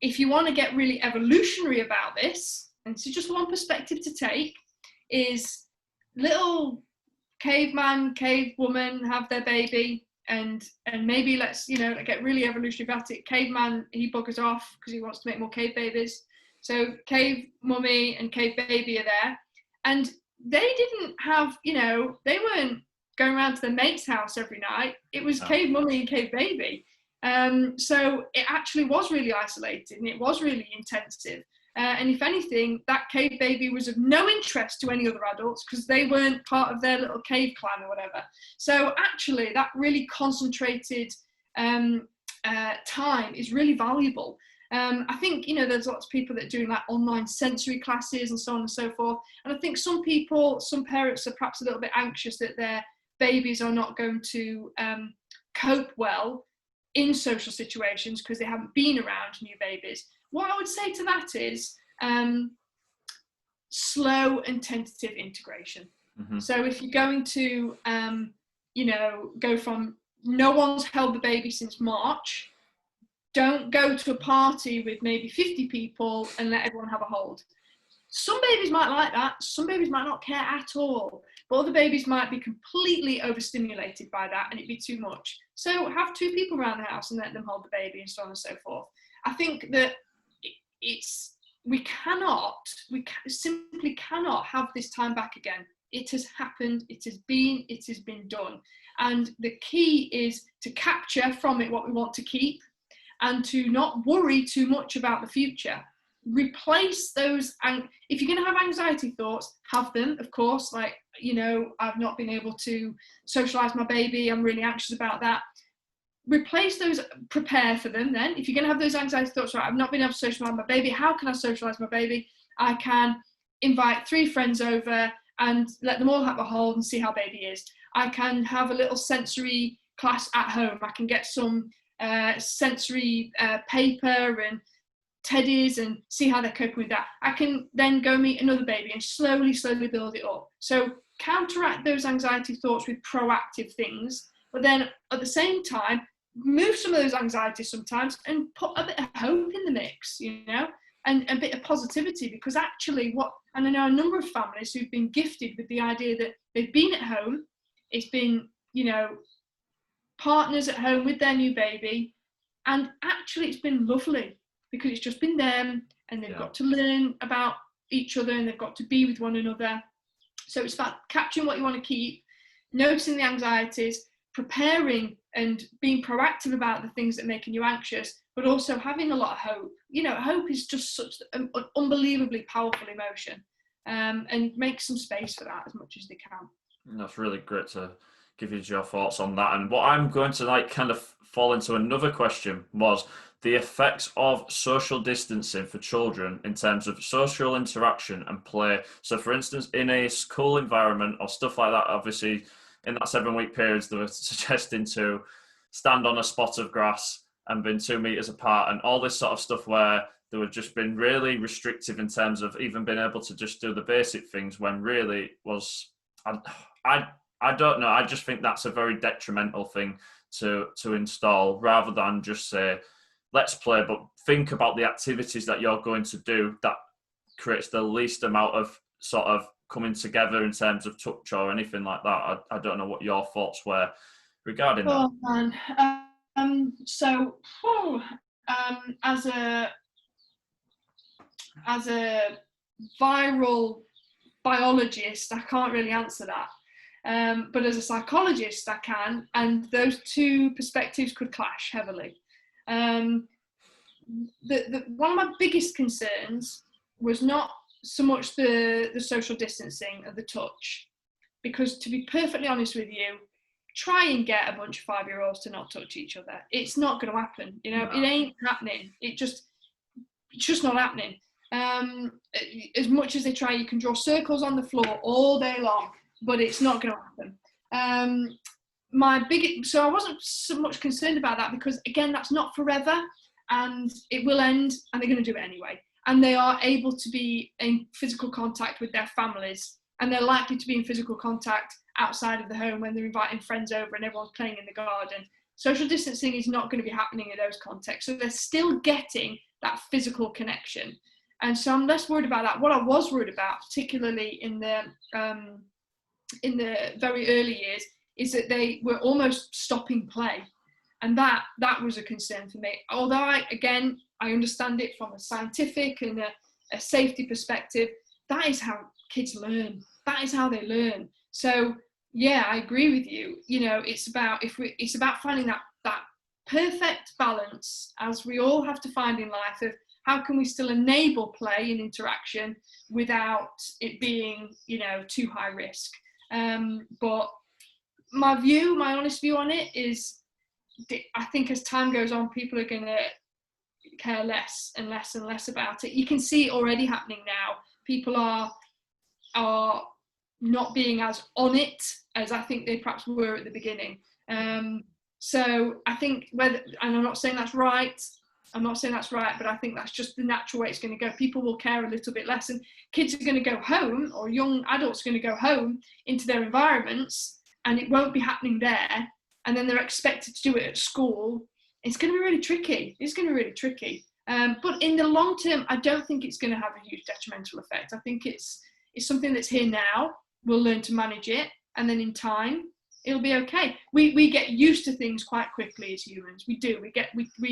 if you want to get really evolutionary about this, and this is just one perspective to take, is little caveman, cavewoman have their baby, and maybe let's, get really evolutionary about it. Caveman, he buggers off because he wants to make more cave babies. So cave mummy and cave baby are there, and they didn't have, they weren't going around to their mate's house every night. It was cave mummy and cave baby. So it actually was really isolated, and it was really intensive. And if anything, that cave baby was of no interest to any other adults because they weren't part of their little cave clan or whatever. So actually, that really concentrated time is really valuable. I think, there's lots of people that are doing like online sensory classes and so on and so forth. And I think some parents are perhaps a little bit anxious that their babies are not going to cope well in social situations because they haven't been around new babies. What I would say to that is slow and tentative integration. Mm-hmm. So if you're going to, go from no one's held the baby since March, don't go to a party with maybe 50 people and let everyone have a hold. Some babies might like that. Some babies might not care at all. But other babies might be completely overstimulated by that and it'd be too much. So have 2 people around the house and let them hold the baby and so on and so forth. I think that we simply cannot have this time back again. It has happened, it has been done. And the key is to capture from it what we want to keep and to not worry too much about the future. Replace those, and if you're going to have anxiety thoughts, have them, of course, like, I've not been able to socialize my baby, I'm really anxious about that. Replace those, prepare for them then. If you're going to have those anxiety thoughts, right, I've not been able to socialize my baby, how can I socialize my baby? I can invite 3 friends over and let them all have a hold and see how baby is. I can have a little sensory class at home. I can get some sensory paper and teddies and see how they're coping with that. I can then go meet another baby and slowly build it up. So counteract those anxiety thoughts with proactive things, but then at the same time, move some of those anxieties sometimes and put a bit of hope in the mix, and a bit of positivity, because actually and I know a number of families who've been gifted with the idea that they've been at home, it's been, partners at home with their new baby, and actually it's been lovely because it's just been them and they've got to learn about each other and they've got to be with one another. So it's about capturing what you want to keep, noticing the anxieties, preparing and being proactive about the things that are making you anxious, but also having a lot of hope. Hope is just such an unbelievably powerful emotion, and make some space for that as much as they can. That's really great to give you your thoughts on that. And what I'm going to kind of fall into another question was the effects of social distancing for children in terms of social interaction and play. So for instance, in a school environment or stuff like that, obviously in that 7-week periods, they were suggesting to stand on a spot of grass and been 2 meters apart and all this sort of stuff where they were just been really restrictive in terms of even being able to just do the basic things when really was, I don't know. I just think that's a very detrimental thing to install rather than just say, let's play, but think about the activities that you're going to do that creates the least amount of sort of coming together in terms of touch or anything like that. I don't know what your thoughts were regarding that. Oh man. As a viral biologist, I can't really answer that. But as a psychologist, I can, and those 2 perspectives could clash heavily. One of my biggest concerns was not so much the social distancing of the touch, because to be perfectly honest with you, try and get a bunch of 5-year-olds to not touch each other. It's not going to happen. No. It ain't happening. It's just not happening. As much as they try, you can draw circles on the floor all day long, but it's not going to happen. so I wasn't so much concerned about that, because again, that's not forever, and it will end, and they're going to do it anyway. And they are able to be in physical contact with their families, and they're likely to be in physical contact outside of the home when they're inviting friends over and everyone's playing in the garden. Social distancing is not going to be happening in those contexts. So they're still getting that physical connection. And so I'm less worried about that. What I was worried about, particularly in the very early years, is that they were almost stopping play. And that was a concern for me. Although I understand it from a scientific and a safety perspective, that is how kids learn. That is how they learn. So yeah, I agree with you. It's about finding that perfect balance, as we all have to find in life, of how can we still enable play and interaction without it being, too high risk. But my honest view on it is, I think as time goes on, people are going to care less and less and less about it. You can see it already happening now. People are not being as on it as I think they perhaps were at the beginning. So I think and I'm not saying that's right, but I think that's just the natural way it's going to go. People will care a little bit less, and kids are going to go home, or young adults are going to go home into their environments, and it won't be happening there. And then they're expected to do it at school. It's going to be really tricky. But in the long term, I don't think it's going to have a huge detrimental effect. I think it's something that's here now. We'll learn to manage it, and then in time, it'll be okay. We get used to things quite quickly as humans. We do. We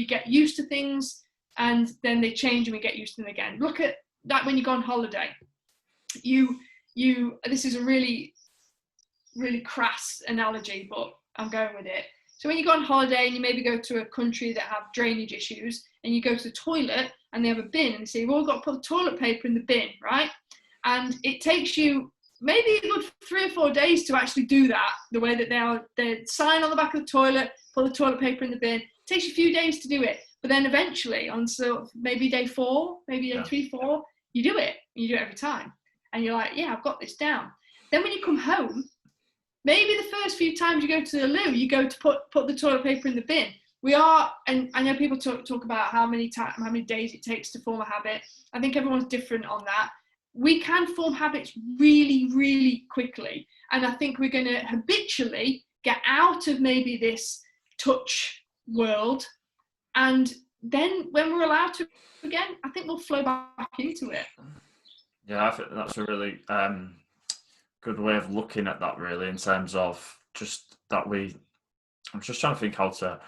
get used to things, and then they change, and we get used to them again. Look at that when you go on holiday. This is a really, really crass analogy, but I'm going with it. So when you go on holiday and you maybe go to a country that have drainage issues, and you go to the toilet and they have a bin, and they say, you've all got to put the toilet paper in the bin, right? And it takes you maybe a good 3 or 4 days to actually do that, the way that they sign on the back of the toilet, put the toilet paper in the bin. It takes you a few days to do it. But then eventually, on maybe day 4, maybe day 3, 4, you do it. You do it every time. And you're like, yeah, I've got this down. Then when you come home, maybe the first few times you go to the loo, you go to put the toilet paper in the bin. And I know people talk about how many days it takes to form a habit. I think everyone's different on that. We can form habits really, really quickly. And I think we're going to habitually get out of maybe this touch world. And then when we're allowed to again, I think we'll flow back into it. Yeah, I think that's a really good way of looking at that, really, in terms of just that I'm just trying to think how to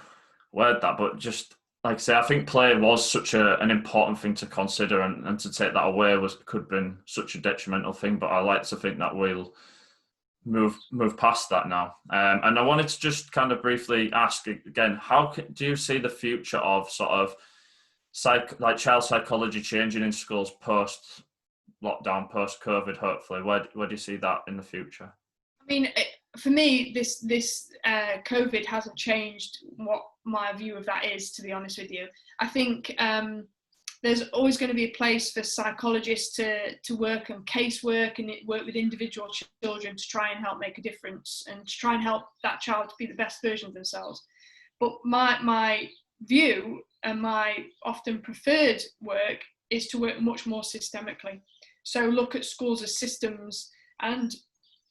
word that, but just like I say, I think play was such an important thing to consider, and to take that away could have been such a detrimental thing. But I like to think that we'll move past that now. And I wanted to just kind of briefly ask again, how do you see the future of sort of child psychology changing in schools post lockdown, post COVID? Hopefully, where do you see that in the future? I mean, for me, this COVID hasn't changed what my view of that is, to be honest with you. I think there's always going to be a place for psychologists to work and casework and work with individual children to try and help make a difference and to try and help that child to be the best version of themselves. But my view and my often preferred work is to work much more systemically. So look at schools as systems, and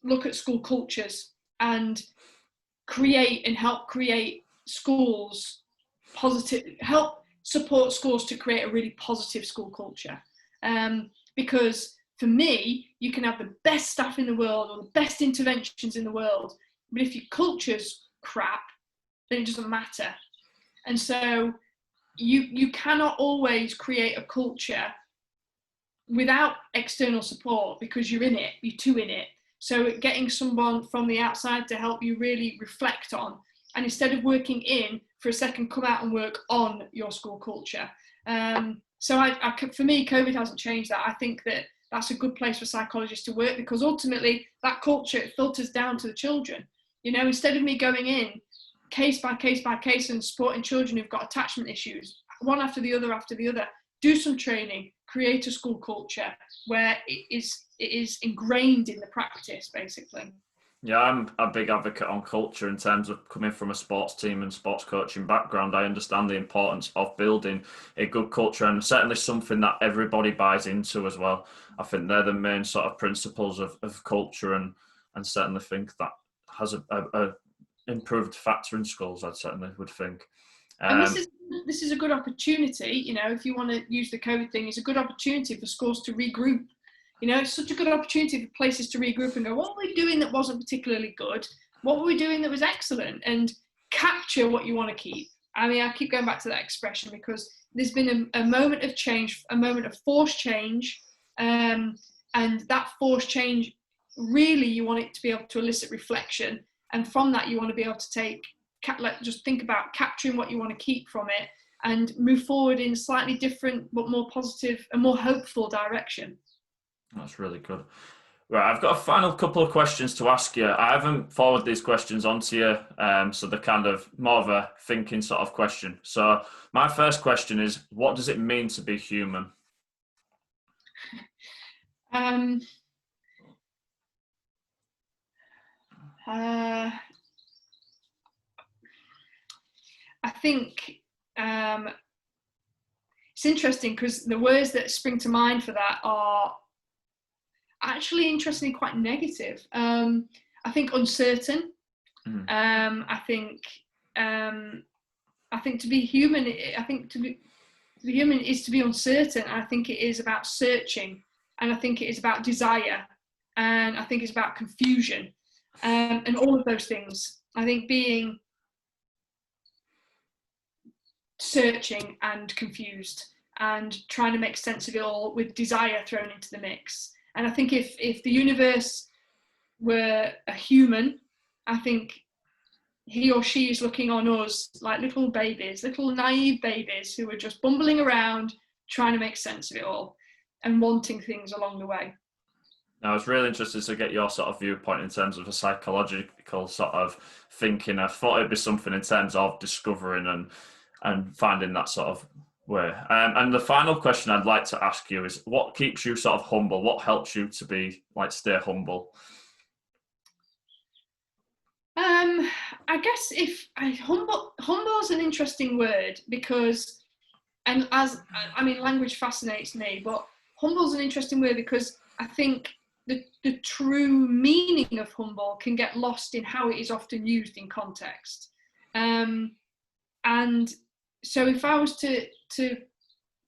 look at school cultures, and help create schools help support schools to create a really positive school culture. Because for me, you can have the best staff in the world or the best interventions in the world, but if your culture's crap, then it doesn't matter. And so you cannot always create a culture without external support, because you're too in it. So getting someone from the outside to help you really reflect on, and instead of working in for a second, come out and work on your school culture. So for me, COVID hasn't changed that. I think that that's a good place for psychologists to work, because ultimately that culture, it filters down to the children. Instead of me going in case by case by case and supporting children who've got attachment issues, one after the other, do some training, create a school culture where it is ingrained in the practice, basically. Yeah, I'm a big advocate on culture in terms of coming from a sports team and sports coaching background. I understand the importance of building a good culture, and certainly something that everybody buys into as well. I think they're the main sort of principles of culture, and certainly think that has a improved factor in schools, I certainly would think. And Um, this is a good opportunity, you know, if you want to use the COVID thing, it's a good opportunity for schools to regroup. You know, it's such a good opportunity for places to regroup and go, what were we doing that wasn't particularly good? What were we doing that was excellent? And capture what you want to keep. I mean, I keep going back to that expression because there's been a moment of change, a moment of forced change. And that forced change, really, you want it to be able to elicit reflection. And from that, you want to be able to take, just think about capturing what you want to keep from it and move forward in a slightly different but more positive and more hopeful direction. that's really good. Right, I've got a final couple of questions to ask you. I haven't forwarded these questions onto you, so they're kind of more of a thinking sort of question. So my first question is, what does it mean to be human? Um, uh, I think it's interesting because the words that spring to mind for that are actually interestingly quite negative. I think uncertain. Mm. I think to be human, I think to be human is to be uncertain. I think it is about searching, and I think it is about desire, and I think it's about confusion, and all of those things. I think being searching and confused and trying to make sense of it all with desire thrown into the mix. And I think if the universe were a human, I think he or she is looking on us like little babies, little naive babies who are just bumbling around trying to make sense of it all and wanting things along the way. Now, I was really interested to get your sort of viewpoint in terms of a psychological sort of thinking. I thought it'd be something in terms of discovering and finding that sort of way. And the final question I'd like to ask you is, what keeps you sort of humble? What helps you to be stay humble? I guess if humble is an interesting word because, and as I mean, language fascinates me, but humble is an interesting word because I think the true meaning of humble can get lost in how it is often used in context. And so if I was to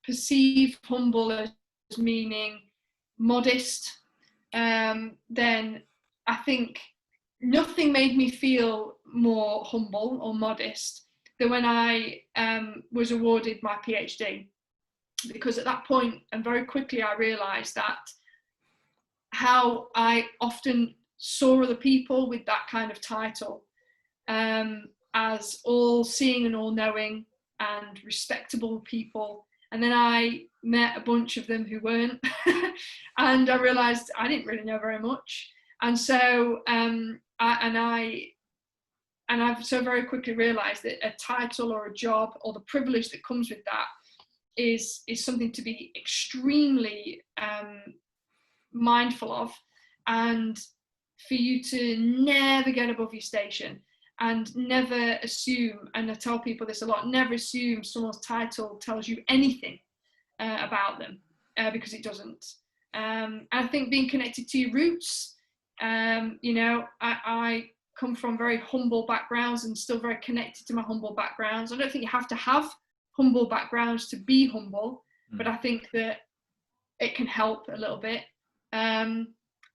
perceive humble as meaning modest, then I think nothing made me feel more humble or modest than when I was awarded my PhD. Because at that point, and very quickly, I realised that how I often saw other people with that kind of title as all seeing and all knowing and respectable people. And then I met a bunch of them who weren't. And I realised I didn't really know very much. And so I've so very quickly realised that a title or a job or the privilege that comes with that is something to be extremely mindful of, and for you to never get above your station and never assume, and I tell people this a lot, never assume someone's title tells you anything about them, because it doesn't. I think being connected to your roots, I come from very humble backgrounds and still very connected to my humble backgrounds. I don't think you have to have humble backgrounds to be humble, but I think that it can help a little bit. And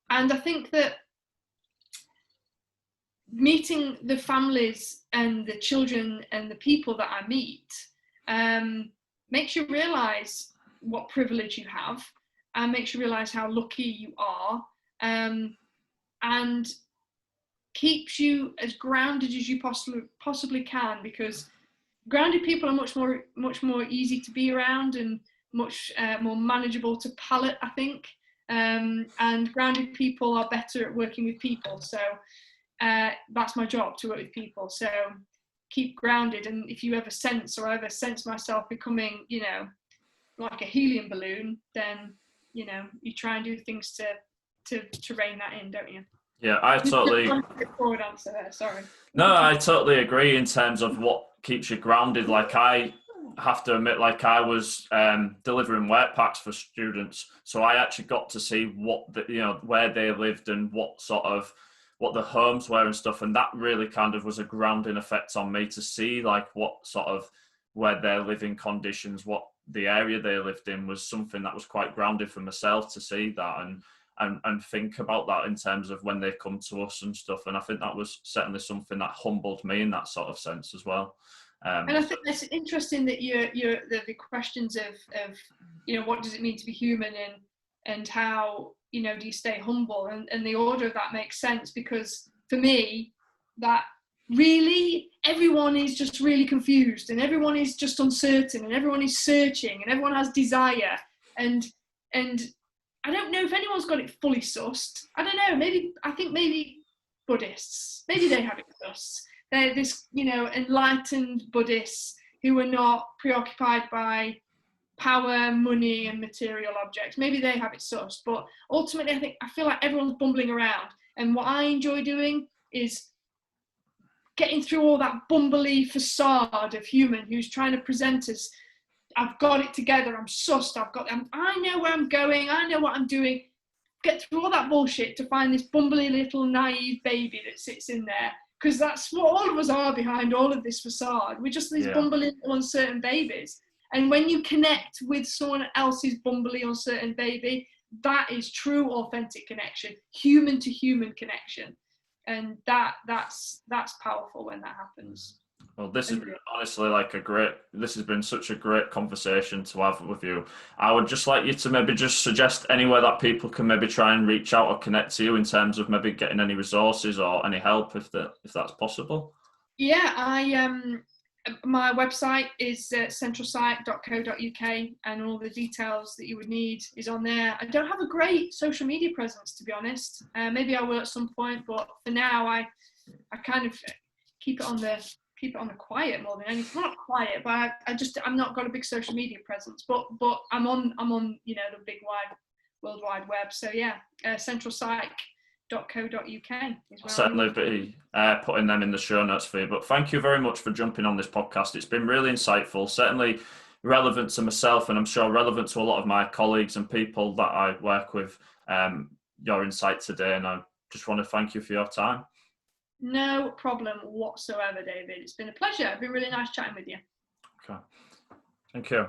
I think that meeting the families and the children and the people that I meet makes you realise what privilege you have, and makes you realise how lucky you are, and keeps you as grounded as you possibly can, because grounded people are much more easy to be around and much more manageable to palate, I think. And grounded people are better at working with people. So that's my job, to work with people. So keep grounded. And if you ever sense, or I ever sense myself becoming, like a helium balloon, then, you try and do things to rein that in, don't you? Yeah, I totally. Forward answer there. Sorry. No, I totally agree in terms of what keeps you grounded. Like I have to admit, like I was delivering work packs for students, so I actually got to see what where they lived and what the homes were and stuff, and that really kind of was a grounding effect on me to see like what sort of where their living conditions, what the area they lived in was something that was quite grounded for myself to see that and think about that in terms of when they come to us and stuff. And I think that was certainly something that humbled me in that sort of sense as well. And I think it's interesting that the questions of what does it mean to be human and how do you stay humble, and the order of that makes sense, because for me that really everyone is just really confused and everyone is just uncertain and everyone is searching and everyone has desire and I don't know if anyone's got it fully sussed. I don't know. Maybe Buddhists. Maybe they have it sussed. They're this, enlightened Buddhists who are not preoccupied by power, money, and material objects. Maybe they have it sussed. But ultimately, I feel like everyone's bumbling around. And what I enjoy doing is getting through all that bumbly facade of human who's trying to present us, I've got it together, I'm sussed, I know where I'm going, I know what I'm doing. Get through all that bullshit to find this bumbly little naive baby that sits in there. Because that's what all of us are behind all of this facade. We're just these bumbly, uncertain babies. And when you connect with someone else's bumbly, uncertain baby, that is true, authentic connection, human to human connection. And that's powerful when that happens. Well, this has been honestly this has been such a great conversation to have with you. I would just like you to maybe just suggest anywhere that people can maybe try and reach out or connect to you in terms of maybe getting any resources or any help if that's possible. Yeah, my website is centralsite.co.uk, and all the details that you would need is on there. I don't have a great social media presence, to be honest. Maybe I will at some point, but for now I kind of keep it on the quiet more than anything. Not quiet, but I'm not got a big social media presence. But I'm on the big wide World Wide Web. So yeah, centralsite.co.uk. I'll certainly be putting them in the show notes for you. But thank you very much for jumping on this podcast. It's been really insightful, certainly relevant to myself, and I'm sure relevant to a lot of my colleagues and people that I work with. Your insight today, and I just want to thank you for your time. No problem whatsoever, David. It's been a pleasure. It's been really nice chatting with you. Okay. Thank you.